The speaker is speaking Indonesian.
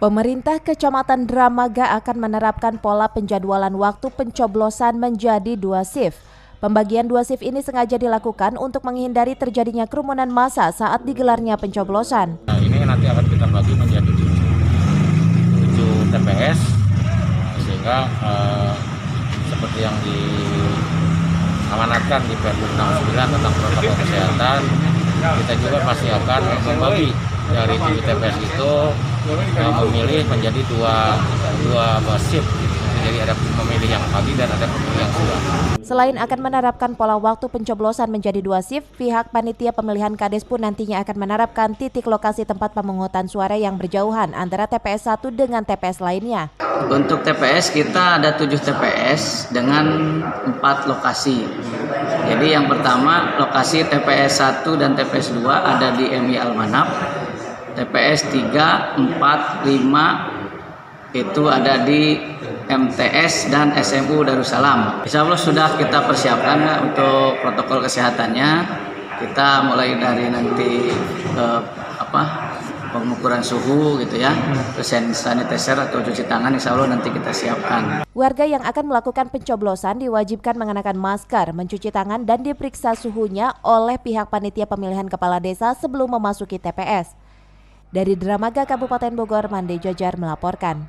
Pemerintah Kecamatan Dramaga akan menerapkan pola penjadwalan waktu pencoblosan menjadi 2 shift. Pembagian 2 shift ini sengaja dilakukan untuk menghindari terjadinya kerumunan massa saat digelarnya pencoblosan. Nah, ini nanti akan kita bagi menjadi 7 TPS, sehingga seperti yang diamanatkan di Pergub 69 tentang protokol kesehatan, kita juga pasti akan membagi dari 7 TPS itu memilih menjadi dua shift. Jadi ada memilih yang pagi dan ada pemilih yang siang. Selain akan menerapkan pola waktu pencoblosan menjadi 2 shift, pihak panitia pemilihan Kades pun nantinya akan menerapkan titik lokasi tempat pemungutan suara yang berjauhan antara TPS 1 dengan TPS lainnya. Untuk TPS kita ada 7 TPS dengan 4 lokasi. Jadi yang pertama lokasi TPS 1 dan TPS 2 ada di MI Almanap. TPS 3, 4, 5 itu ada di MTS dan SMU Darussalam. Insya Allah sudah kita persiapkan untuk protokol kesehatannya. Kita mulai dari nanti pengukuran suhu gitu ya, terus sanitizer atau cuci tangan insya Allah nanti kita siapkan. Warga yang akan melakukan pencoblosan diwajibkan mengenakan masker, mencuci tangan dan diperiksa suhunya oleh pihak panitia pemilihan kepala desa sebelum memasuki TPS. Dari Dramaga Kabupaten Bogor, Mande Jojar melaporkan.